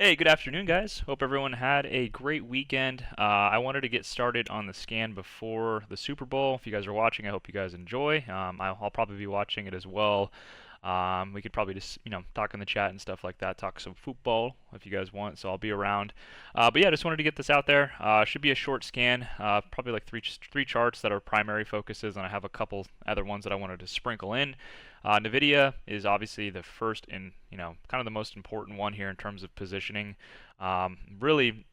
Hey, good afternoon, guys. Hope everyone had a great weekend. I wanted to get started on the scan before the Super Bowl. If you guys are watching, I hope you guys enjoy. I'll probably be watching it as well. We could probably just, talk in the chat and stuff like that, talk some football if you guys want, so I'll be around. But yeah, just wanted to get this out there. Should be a short scan, probably like three charts that are primary focuses, and I have a couple other ones that I wanted to sprinkle in. NVIDIA is obviously the first and kind of the most important one here in terms of positioning. Really,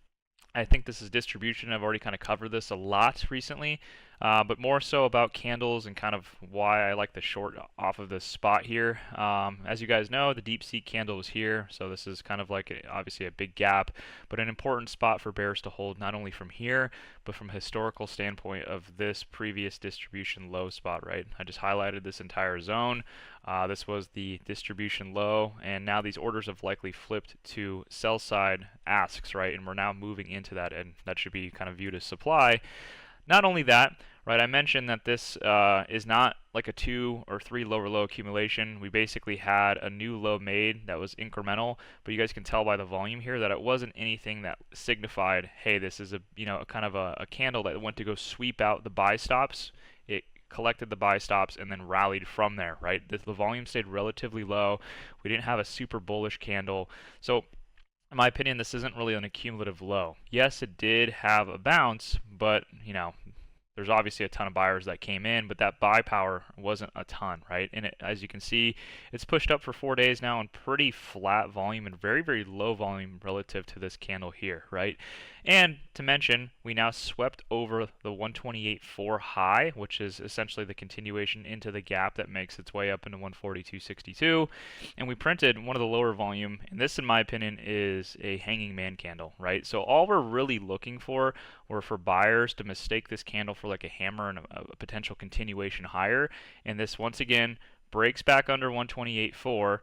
I think this is distribution. I've already kind of covered this a lot recently, but more so about candles and kind of why I like the short off of this spot here. As you guys know, the deep sea candle is here, so this is kind of like obviously a big gap, but an important spot for bears to hold not only from here, but from a historical standpoint of this previous distribution low spot, right? I just highlighted this entire zone. This was the distribution low, and now these orders have likely flipped to sell side asks, right? And we're now moving into that, and that should be kind of viewed as supply. Not only that, right, I mentioned that this is not like a 2 or 3 lower low accumulation. We basically had a new low made that was incremental, but you guys can tell by the volume here that it wasn't anything that signified, hey, this is a kind of a candle that went to go sweep out the buy stops. It collected the buy stops and then rallied from there, right? The volume stayed relatively low. We didn't have a super bullish candle. So in my opinion, this isn't really an accumulative low. Yes, it did have a bounce, but there's obviously a ton of buyers that came in, but that buy power wasn't a ton, right? And as you can see, it's pushed up for 4 days now in pretty flat volume and very, very low volume relative to this candle here, right? And to mention, we now swept over the 128.4 high, which is essentially the continuation into the gap that makes its way up into 142.62. And we printed one of the lower volume, and this, in my opinion, is a hanging man candle, right? So all we're really looking for or for buyers to mistake this candle for like a hammer and a potential continuation higher. And this once again breaks back under 128.4,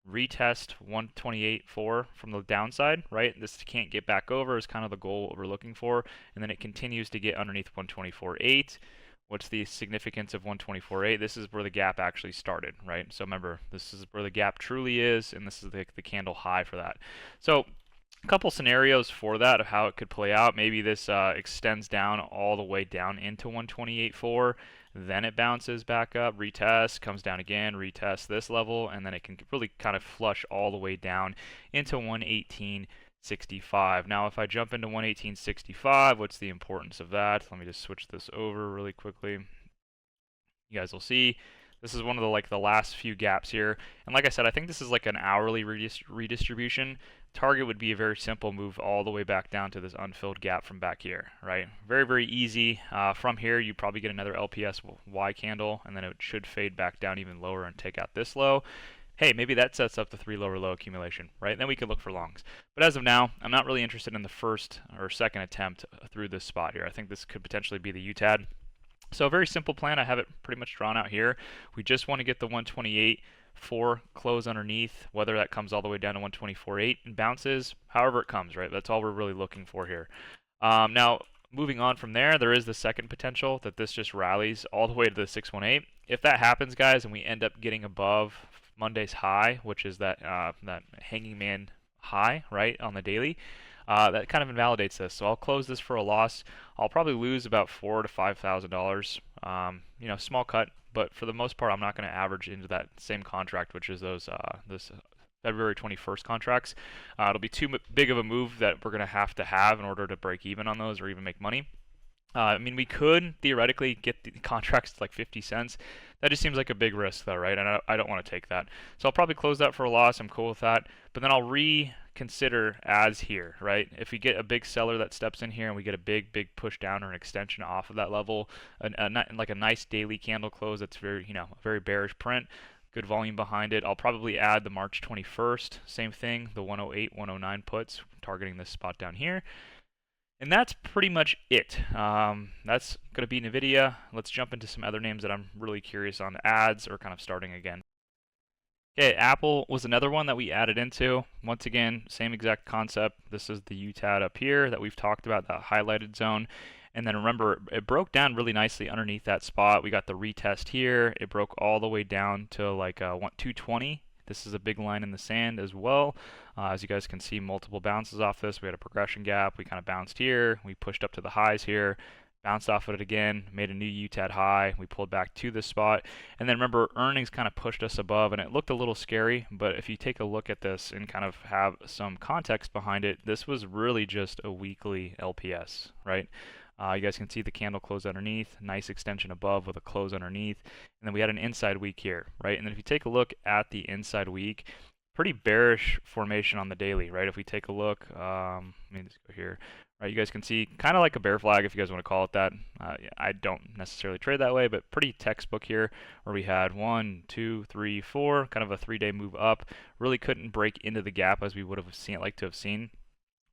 retest 128.4 from the downside, right? This can't get back over is kind of the goal what we're looking for. And then it continues to get underneath 124.8. What's the significance of 124.8? This is where the gap actually started, right? So remember, this is where the gap truly is, and this is the candle high for that. So a couple scenarios for that of how it could play out. Maybe this extends down all the way down into 128.4, then it bounces back up, retests, comes down again, retests this level, and then it can really kind of flush all the way down into 118.65. Now, if I jump into 118.65, what's the importance of that? Let me just switch this over really quickly. You guys will see this is one of the last few gaps here. And like I said, I think this is like an hourly redistribution. Target would be a very simple move all the way back down to this unfilled gap from back here, right? Very, very easy. From here, you probably get another LPS Y candle, and then it should fade back down even lower and take out this low. Hey, maybe that sets up the 3 lower low accumulation, right? Then we could look for longs. But as of now, I'm not really interested in the first or second attempt through this spot here. I think this could potentially be the UTAD. So a very simple plan. I have it pretty much drawn out here. We just want to get the 128.4 close underneath, whether that comes all the way down to 124.8 and bounces, however it comes, right? That's all we're really looking for here. Now, moving on from there, there is the second potential that this just rallies all the way to the 618. If that happens, guys, and we end up getting above Monday's high, which is that hanging man high, right, on the daily, that kind of invalidates this. So I'll close this for a loss. I'll probably lose about $4,000 to $5,000. Small cut, but for the most part, I'm not going to average into that same contract, which is this February 21st contracts. It'll be too big of a move that we're going to have in order to break even on those or even make money. We could theoretically get the contracts to like 50 cents. That just seems like a big risk, though, right? And I don't want to take that. So I'll probably close that for a loss. I'm cool with that. But then I'll reconsider as here, right? If we get a big seller that steps in here and we get a big, big push down or an extension off of that level, like a nice daily candle close that's very, very bearish print, good volume behind it. I'll probably add the March 21st, same thing, the 108, 109 puts, targeting this spot down here. And that's pretty much it. That's going to be NVIDIA. Let's jump into some other names that I'm really curious on, ads or kind of starting again. Okay, Apple was another one that we added into. Once again, same exact concept. This is the UTAD up here that we've talked about, that highlighted zone. And then remember, it broke down really nicely underneath that spot. We got the retest here. It broke all the way down to like 220. This is a big line in the sand as well. As you guys can see, multiple bounces off this. We had a progression gap. We kind of bounced here. We pushed up to the highs here, bounced off of it again, made a new UTAD high. We pulled back to this spot. And then remember, earnings kind of pushed us above, and it looked a little scary. But if you take a look at this and kind of have some context behind it, this was really just a weekly LPS, right? You guys can see the candle close underneath, nice extension above with a close underneath. And then we had an inside week here, right? And then if you take a look at the inside week, pretty bearish formation on the daily, right? If we take a look, let me just go here. Right, you guys can see kind of like a bear flag, if you guys want to call it that. I don't necessarily trade that way, but pretty textbook here, where we had 1, 2, 3, 4, kind of a 3-day move up. Really couldn't break into the gap as we would have seen, like to have seen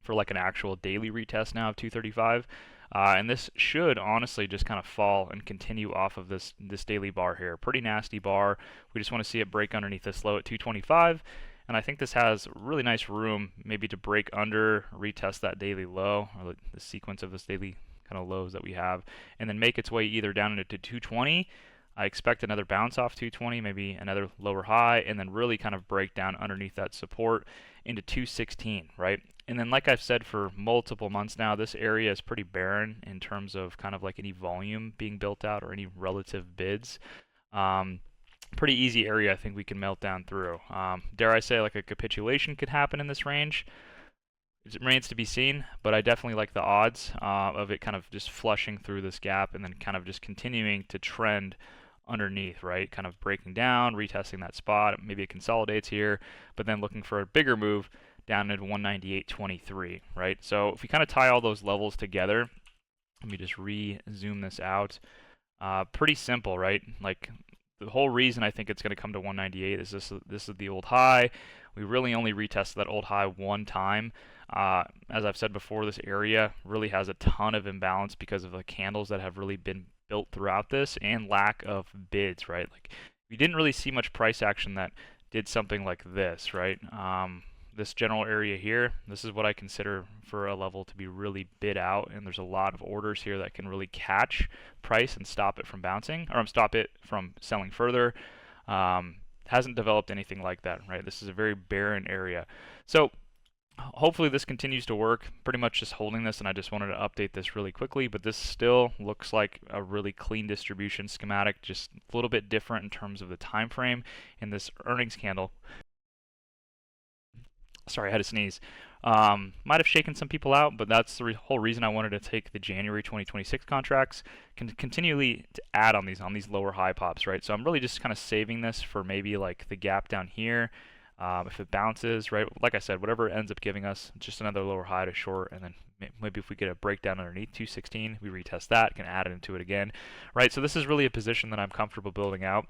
for like an actual daily retest now of 235. And this should honestly just kind of fall and continue off of this daily bar here. Pretty nasty bar. We just want to see it break underneath this low at 225. And I think this has really nice room maybe to break under, retest that daily low, or the sequence of this daily kind of lows that we have, and then make its way either down into 220. I expect another bounce off 220, maybe another lower high, and then really kind of break down underneath that support into 216, right? And then like I've said for multiple months now, this area is pretty barren in terms of kind of like any volume being built out or any relative bids. Pretty easy area I think we can melt down through. Dare I say like a capitulation could happen in this range? It remains to be seen, but I definitely like the odds of it kind of just flushing through this gap and then kind of just continuing to trend underneath, right? Kind of breaking down, retesting that spot. Maybe it consolidates here, but then looking for a bigger move down into 198.23, right? So if we kind of tie all those levels together, let me just re-zoom this out. Pretty simple, right? Like, the whole reason I think it's going to come to 198 is this is the old high. We really only retested that old high one time. As I've said before, this area really has a ton of imbalance because of the candles that have really been built throughout this and lack of bids, right? Like, we didn't really see much price action that did something like this, right? This general area here, this is what I consider for a level to be really bid out, and there's a lot of orders here that can really catch price and stop it from bouncing, or stop it from selling further. Hasn't developed anything like that, right? This is a very barren area. So hopefully this continues to work. Pretty much just holding this, and I just wanted to update this really quickly, but this still looks like a really clean distribution schematic, just a little bit different in terms of the time frame in this earnings candle. Sorry, I had to sneeze. Might have shaken some people out, but that's the whole reason I wanted to take the January 2026 contracts, continually to add on these lower high pops, right? So I'm really just kind of saving this for maybe like the gap down here. If it bounces, right, like I said, whatever it ends up giving us, just another lower high to short, and then maybe if we get a breakdown underneath 216, we retest that, can add it into it again, right? So this is really a position that I'm comfortable building out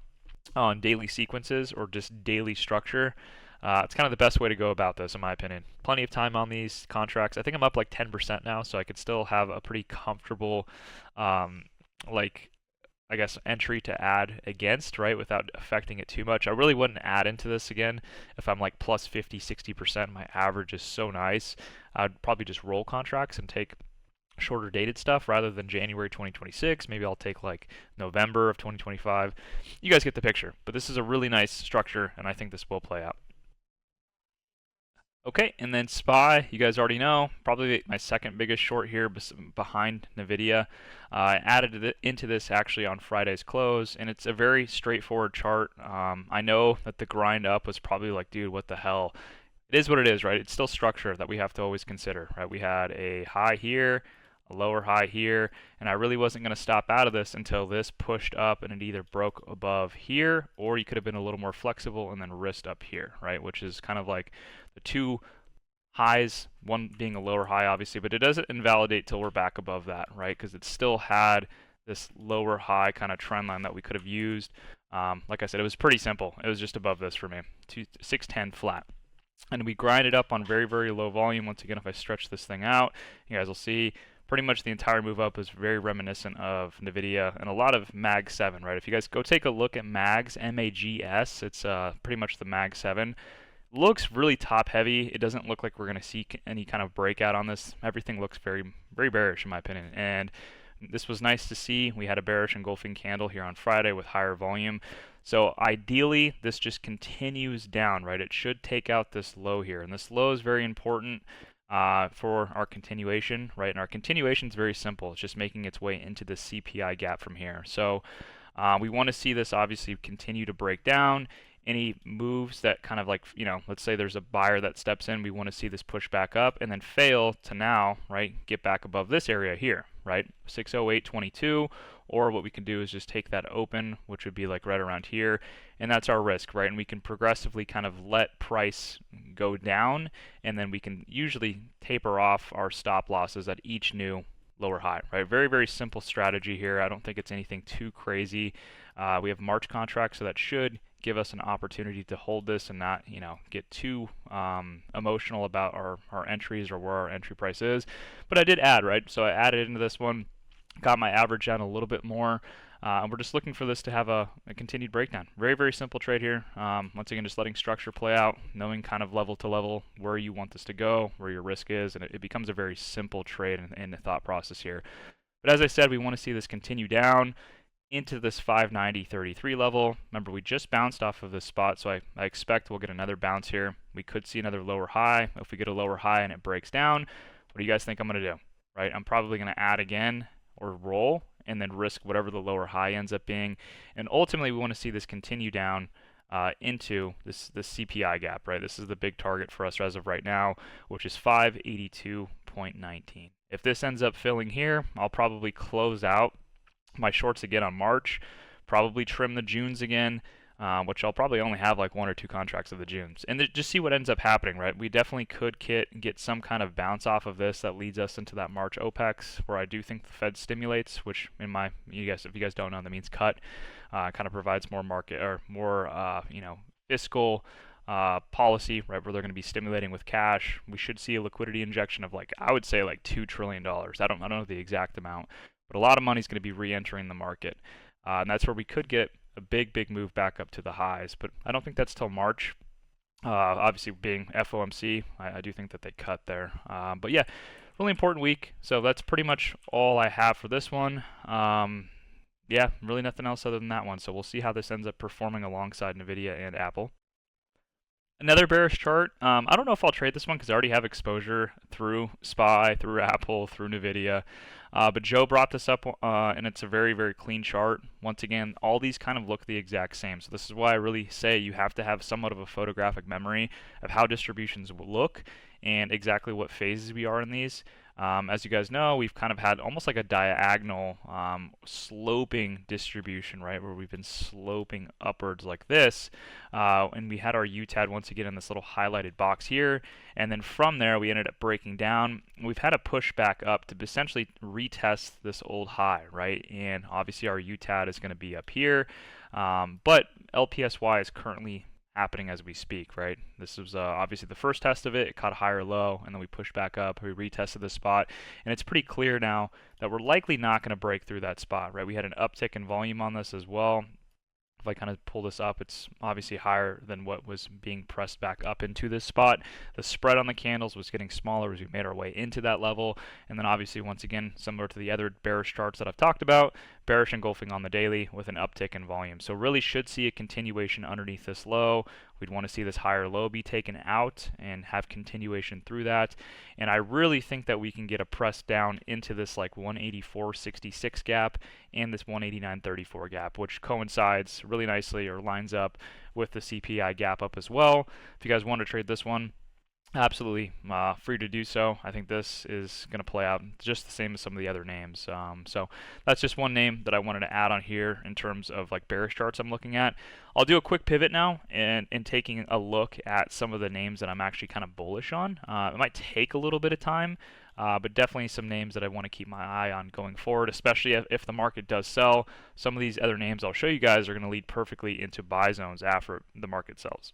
on daily sequences or just daily structure. It's kind of the best way to go about this, in my opinion. Plenty of time on these contracts. I think I'm up like 10% now, so I could still have a pretty comfortable, like, I guess, entry to add against, right, without affecting it too much. I really wouldn't add into this again if I'm like plus 50, 60%. My average is so nice. I'd probably just roll contracts and take shorter dated stuff rather than January 2026. Maybe I'll take like November of 2025. You guys get the picture. But this is a really nice structure, and I think this will play out. Okay, and then SPY, you guys already know, probably my second biggest short here behind NVIDIA. I added it into this actually on Friday's close, and it's a very straightforward chart. I know that the grind up was probably like, dude, what the hell? It is what it is, right? It's still structure that we have to always consider, right? We had a high here, a lower high here, and I really wasn't going to stop out of this until this pushed up and it either broke above here, or you could have been a little more flexible and then risked up here, right? Which is kind of like the two highs, one being a lower high obviously, but it doesn't invalidate till we're back above that, right? Because it still had this lower high kind of trend line that we could have used. Like I said, it was pretty simple. It was just above this for me, 610 flat. And we grinded up on very, very low volume. Once again, if I stretch this thing out, you guys will see pretty much the entire move up is very reminiscent of NVIDIA and a lot of Mag 7, right? If you guys go take a look at Mags, M-A-G-S, it's pretty much the Mag 7. Looks really top heavy. It doesn't look like we're going to see any kind of breakout on this. Everything looks very, very bearish in my opinion. And This was nice to see. We had a bearish engulfing candle here on Friday with higher volume. So ideally, this just continues down, right? It should take out this low here. And this low is very important for our continuation, right? And our continuation is very simple. It's just making its way into the CPI gap from here. So we want to see this obviously continue to break down. Any moves that kind of like, let's say there's a buyer that steps in, we want to see this push back up and then fail to now, right, get back above this area here, right, 608.22, or what we can do is just take that open, which would be like right around here, and that's our risk, right, and we can progressively kind of let price go down, and then we can usually taper off our stop losses at each new lower high, right? Very, very simple strategy here. I don't think it's anything too crazy. We have March contracts, so that should give us an opportunity to hold this and not, get too emotional about our entries or where our entry price is. But I did add, right? So I added into this one, got my average down a little bit more. And we're just looking for this to have a continued breakdown. Very, very simple trade here. Once again, just letting structure play out, knowing kind of level to level where you want this to go, where your risk is, and it becomes a very simple trade in the thought process here. But as I said, we want to see this continue down into this 590.33 level. Remember, we just bounced off of this spot, so I expect we'll get another bounce here. We could see another lower high. If we get a lower high and it breaks down, what do you guys think I'm going to do? Right? I'm probably going to add again or roll and then risk whatever the lower high ends up being. And ultimately, we want to see this continue down into this CPI gap, right? This is the big target for us as of right now, which is 582.19. If this ends up filling here, I'll probably close out my shorts again on March, probably trim the Junes again, which I'll probably only have like 1 or 2 contracts of the Junes, and just see what ends up happening, right? We definitely could get some kind of bounce off of this that leads us into that March OPEX, where I do think the Fed stimulates, which if you guys don't know, that means cut. Kind of provides more market or more fiscal policy, right, where they're going to be stimulating with cash. We should see a liquidity injection of I would say $2 trillion. I don't know the exact amount, but a lot of money is going to be re-entering the market, and that's where we could get a big move back up to the highs. But I don't think that's till March. Obviously, being FOMC, I do think that they cut there. But yeah, really important week. So that's pretty much all I have for this one. Yeah, really nothing else other than that one. So we'll see how this ends up performing alongside NVIDIA and Apple. Another bearish chart. I don't know if I'll trade this one because I already have exposure through SPY, through Apple, through NVIDIA. But Joe brought this up, and it's a very, very clean chart. Once again, all these kind of look the exact same. So this is why I really say you have to have somewhat of a photographic memory of how distributions will look and exactly what phases we are in these. As you guys know, we've kind of had almost like a diagonal sloping distribution, right, where we've been sloping upwards like this, and we had our UTAD once again in this little highlighted box here, and then from there we ended up breaking down. We've had a push back up to essentially retest this old high, right, and obviously our UTAD is going to be up here, but LPSY is currently happening as we speak, right? This was obviously the first test of it. It caught a higher low, and then we pushed back up. We retested the spot, and it's pretty clear now that we're likely not going to break through that spot, right? We had an uptick in volume on this as well. If I kind of pull this up, it's obviously higher than what was being pressed back up into this spot. The spread on the candles was getting smaller as we made our way into that level. And then obviously, once again, similar to the other bearish charts that I've talked about, bearish engulfing on the daily with an uptick in volume. So really should see a continuation underneath this low. We'd want to see this higher low be taken out and have continuation through that. And I really think that we can get a press down into this 184.66 gap and this 189.34 gap, which coincides really nicely or lines up with the CPI gap up as well. If you guys want to trade this one, absolutely free to do so. I think this is going to play out just the same as some of the other names. So that's just one name that I wanted to add on here in terms of bearish charts I'm looking at. I'll do a quick pivot now and taking a look at some of the names that I'm actually kind of bullish on. It might take a little bit of time, but definitely some names that I want to keep my eye on going forward, especially if the market does sell. Some of these other names I'll show you guys are going to lead perfectly into buy zones after the market sells.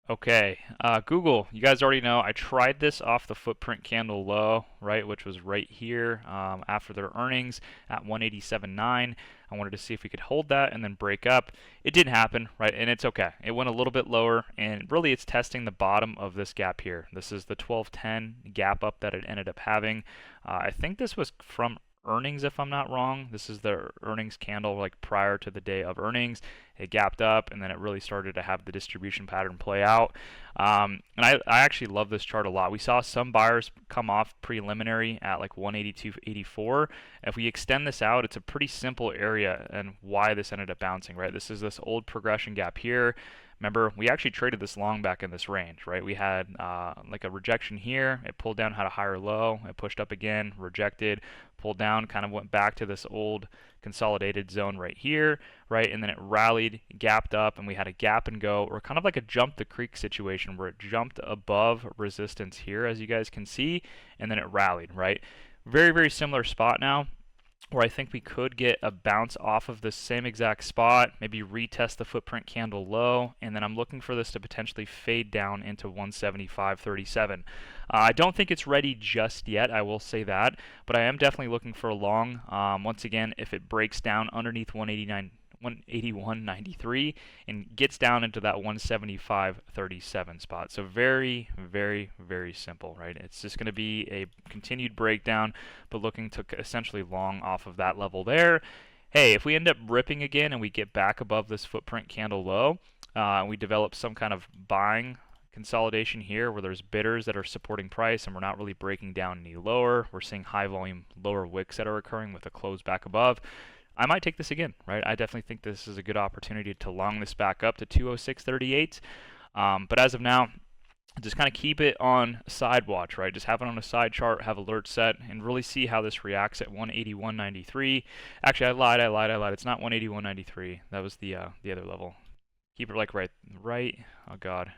Okay, Google, you guys already know I tried this off the footprint candle low, right, which was right here after their earnings at 187.9. I wanted to see if we could hold that and then break up. It didn't happen, right, and it's okay. It went a little bit lower, and really it's testing the bottom of this gap here. This is the 1210 gap up that it ended up having. I think this was from earnings, if I'm not wrong. This is the earnings candle like prior to the day of earnings. It gapped up and then it really started to have the distribution pattern play out. And I actually love this chart a lot. We saw some buyers come off preliminary at like 182.84. If we extend this out, it's a pretty simple area and why this ended up bouncing, right? This is this old progression gap here. Remember, we actually traded this long back in this range, right? We had like a rejection here. It pulled down, had a higher low. It pushed up again, rejected, pulled down, kind of went back to this old consolidated zone right here, right? And then it rallied, gapped up, and we had a gap and go, or kind of like a jump the creek situation where it jumped above resistance here, as you guys can see, and then it rallied, right? Very, very similar spot now, where I think we could get a bounce off of this same exact spot, maybe retest the footprint candle low, and then I'm looking for this to potentially fade down into 175.37. I don't think it's ready just yet, I will say that, but I am definitely looking for a long. Once again, if it breaks down underneath 181.93 and gets down into that 175.37 spot. So very, very, very simple, right? It's just going to be a continued breakdown, but looking to essentially long off of that level there. Hey, if we end up ripping again and we get back above this footprint candle low, we develop some kind of buying consolidation here where there's bidders that are supporting price and we're not really breaking down any lower. We're seeing high volume lower wicks that are occurring with a close back above. I might take this again, right? I definitely think this is a good opportunity to long this back up to 206.38. But as of now, just kind of keep it on side watch, right? Just have it on a side chart, have alert set, and really see how this reacts at 181.93. Actually, I lied. It's not 181.93. That was the other level. Keep it like right. Oh God.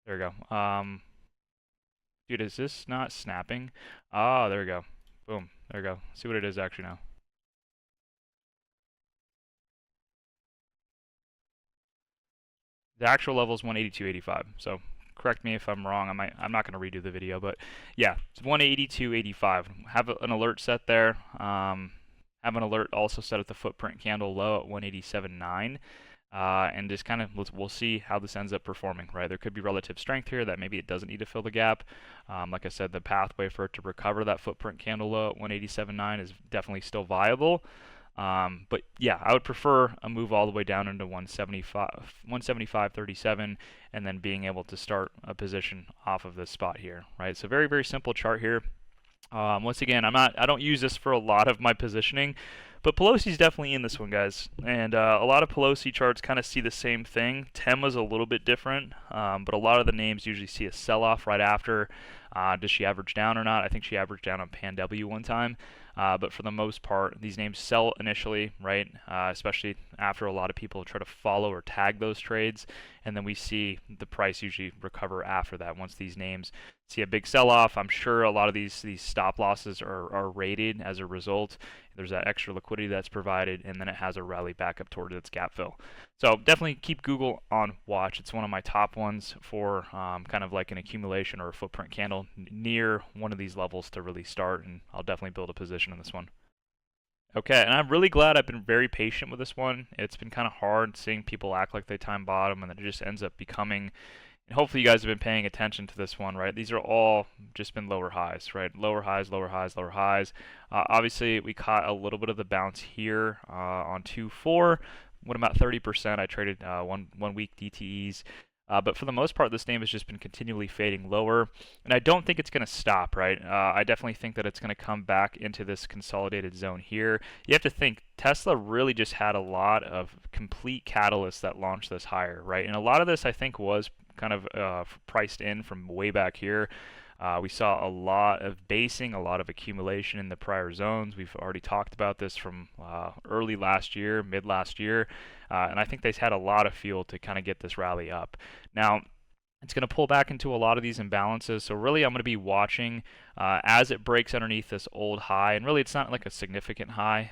There we go. Dude, is this not snapping? Oh, there we go. Boom. There we go. See what it is actually now. The actual level is 182.85. So correct me if I'm wrong. I'm not going to redo the video, but yeah, it's 182.85. Have an alert set there. Have an alert also set at the footprint candle low at 187.9. And just kind of we'll see how this ends up performing, right? There could be relative strength here that maybe it doesn't need to fill the gap. Like I said, the pathway for it to recover that footprint candle low at 187.9 is definitely still viable. But yeah, I would prefer a move all the way down into 175.37 and then being able to start a position off of this spot here, right? So very, very simple chart here. Once again, I don't use this for a lot of my positioning, but Pelosi's definitely in this one, guys. And a lot of Pelosi charts kind of see the same thing. Tema's a little bit different, but a lot of the names usually see a sell-off right after. Does she average down or not? I think she averaged down on PanW one time. But for the most part, these names sell initially, right? Especially after a lot of people try to follow or tag those trades, and then we see the price usually recover after that. Once these names see a big sell-off, I'm sure a lot of these stop losses are rated as a result. There's that extra liquidity that's provided, and then it has a rally back up toward its gap fill. So definitely keep Google on watch. It's one of my top ones for kind of like an accumulation or a footprint candle near one of these levels to really start, and I'll definitely build a position in this one. Okay, and I'm really glad I've been very patient with this one. It's been kind of hard seeing people act like they time bottom, and then it just ends up becoming. And hopefully you guys have been paying attention to this one, right? These are all just been lower highs, right? Lower highs, lower highs, lower highs. Obviously, we caught a little bit of the bounce here on 2-4. What about 30%? I traded one week DTEs. But for the most part, this name has just been continually fading lower, and I don't think it's going to stop, right? I definitely think that it's going to come back into this consolidated zone here. You have to think, Tesla really just had a lot of complete catalysts that launched this higher, right? And a lot of this, I think, was kind of priced in from way back here. We saw a lot of basing, a lot of accumulation in the prior zones. We've already talked about this from early last year, mid last year, and I think they've had a lot of fuel to kind of get this rally up. Now, it's going to pull back into a lot of these imbalances, so really I'm going to be watching as it breaks underneath this old high, and really it's not like a significant high.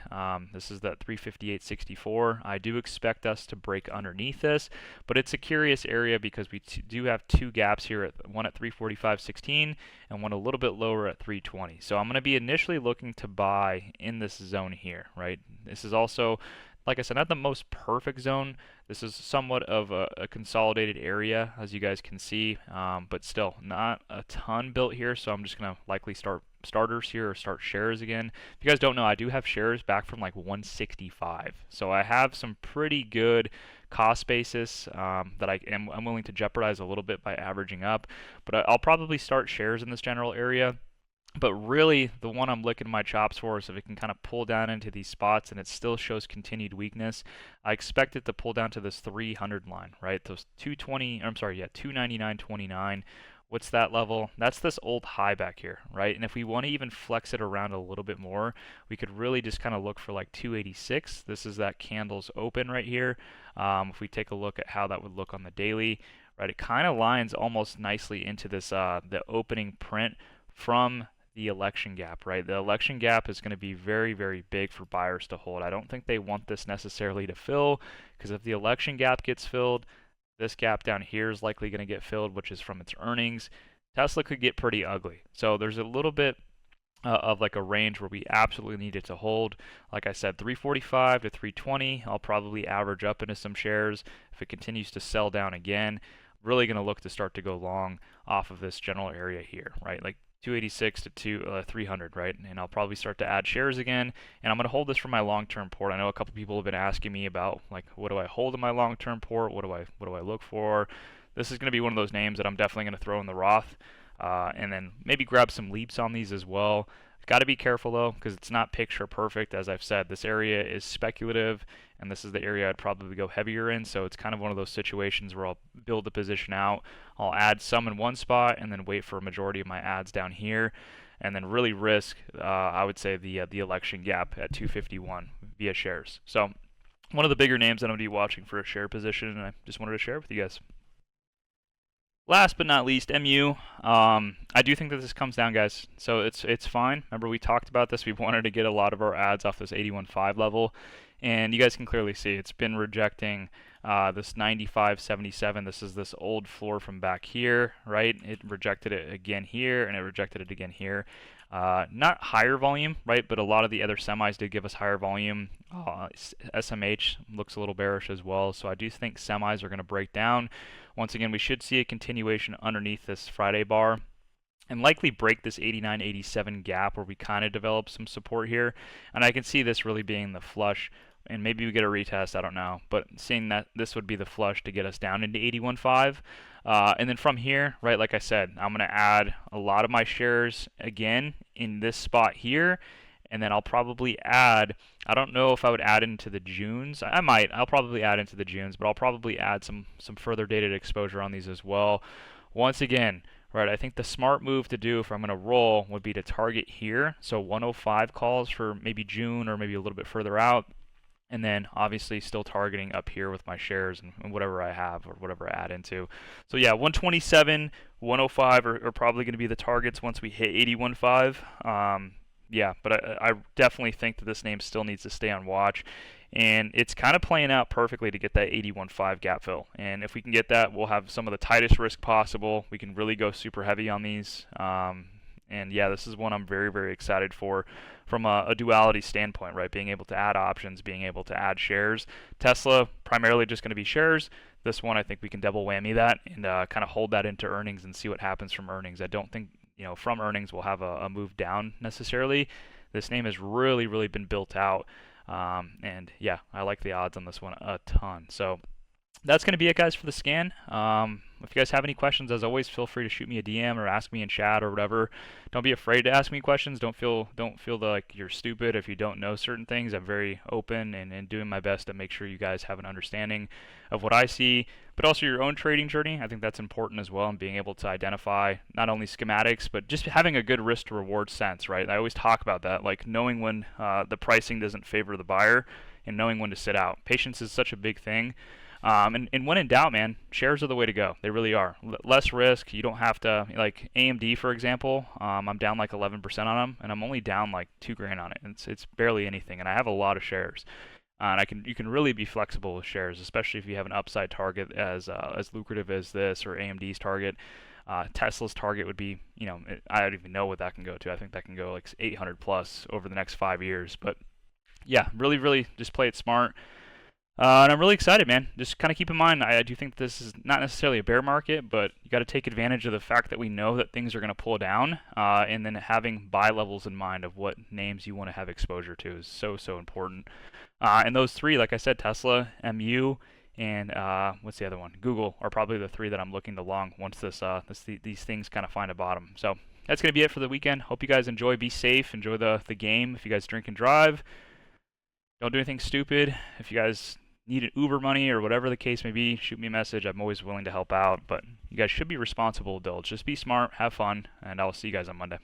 This is that 358.64. I do expect us to break underneath this, but it's a curious area because we do have two gaps here, one at 345.16 and one a little bit lower at 320. So I'm going to be initially looking to buy in this zone here, right? This is also like I said, not the most perfect zone. This is somewhat of a consolidated area, as you guys can see, but still not a ton built here. So I'm just gonna likely start starters here or start shares again. If you guys don't know, I do have shares back from like 165, so I have some pretty good cost basis that I'm willing to jeopardize a little bit by averaging up. But I'll probably start shares in this general area. But really, the one I'm licking my chops for is if it can kind of pull down into these spots and it still shows continued weakness. I expect it to pull down to this 300 line, right? Those 220, I'm sorry, yeah, 299.29. What's that level? That's this old high back here, right? And if we want to even flex it around a little bit more, we could really just kind of look for like 286. This is that candle's open right here. If we take a look at how that would look on the daily, right, it kind of lines almost nicely into this the opening print from the election gap, right? The election gap is going to be very, very big for buyers to hold. I don't think they want this necessarily to fill, because if the election gap gets filled, this gap down here is likely going to get filled, which is from its earnings. Tesla could get pretty ugly. So there's a little bit of like a range where we absolutely need it to hold. Like I said, 345 to 320. I'll probably average up into some shares. If it continues to sell down again, really going to look to start to go long off of this general area here, right? Like 286 to 300, right? And I'll probably start to add shares again. And I'm going to hold this for my long-term port. I know a couple people have been asking me about, like, what do I hold in my long-term port? What do I look for? This is going to be one of those names that I'm definitely going to throw in the Roth, and then maybe grab some leaps on these as well. Got to be careful though, because it's not picture perfect. As I've said, this area is speculative, and this is the area I'd probably go heavier in. So it's kind of one of those situations where I'll build the position out. I'll add some in one spot, and then wait for a majority of my adds down here, and then really risk, I would say, the election gap at 251 via shares. So one of the bigger names that I'm going to be watching for a share position, and I just wanted to share it with you guys. Last but not least, MU. I do think that this comes down, guys. So it's fine. Remember, we talked about this. We wanted to get a lot of our ads off this 81.5 level, and you guys can clearly see it's been rejecting this 95.77. This is this old floor from back here, right? It rejected it again here, and it rejected it again here. Not higher volume, right? But a lot of the other semis did give us higher volume. SMH looks a little bearish as well. So I do think semis are going to break down. Once again, we should see a continuation underneath this Friday bar and likely break this 89.87 gap where we kind of develop some support here. And I can see this really being the flush, and maybe we get a retest, I don't know. But seeing that this would be the flush to get us down into 81.5. And then from here, right, like I said, I'm going to add a lot of my shares again in this spot here. And then I'll probably add, I don't know if I would add into the Junes. I might. I'll probably add into the Junes, but I'll probably add some further dated exposure on these as well. Once again, right, I think the smart move to do if I'm going to roll would be to target here. So 105 calls for maybe June or maybe a little bit further out. And then obviously still targeting up here with my shares and whatever I have or whatever I add into. So yeah, 127, 105 are probably going to be the targets once we hit 81.5. Yeah, but I definitely think that this name still needs to stay on watch. And it's kind of playing out perfectly to get that 81.5 gap fill. And if we can get that, we'll have some of the tightest risk possible. We can really go super heavy on these. And yeah, this is one I'm very, very excited for from a duality standpoint, right? Being able to add options, being able to add shares. Tesla, primarily just going to be shares. This one, I think we can double whammy that and kind of hold that into earnings and see what happens from earnings. I don't think, from earnings we'll have a move down necessarily. This name has really, really been built out. And yeah, I like the odds on this one a ton. So that's going to be it, guys, for the scan. If you guys have any questions, as always, feel free to shoot me a DM or ask me in chat or whatever. Don't be afraid to ask me questions. Don't feel like you're stupid if you don't know certain things. I'm very open and doing my best to make sure you guys have an understanding of what I see, but also your own trading journey. I think that's important as well, and being able to identify not only schematics, but just having a good risk to reward sense, right? I always talk about that, like knowing when the pricing doesn't favor the buyer and knowing when to sit out. Patience is such a big thing. And when in doubt, man, shares are the way to go. They really are. Less risk. You don't have to, like AMD, for example. I'm down like 11% on them, and I'm only down like $2,000 on it. It's barely anything, and I have a lot of shares. And you can really be flexible with shares, especially if you have an upside target as lucrative as this or AMD's target. Tesla's target would be, I don't even know what that can go to. I think that can go like 800 plus over the next 5 years, but yeah, really, really just play it smart. And I'm really excited, man. Just kind of keep in mind, I do think this is not necessarily a bear market, but you got to take advantage of the fact that we know that things are going to pull down, and then having buy levels in mind of what names you want to have exposure to is so, so important. And those three, like I said, Tesla, MU, and what's the other one? Google are probably the three that I'm looking to long once these things kind of find a bottom. So that's going to be it for the weekend. Hope you guys enjoy. Be safe. Enjoy the game. If you guys drink and drive, don't do anything stupid. If you guys need an Uber money or whatever the case may be, shoot me a message. I'm always willing to help out. But you guys should be responsible adults. Just be smart, have fun, and I'll see you guys on Monday.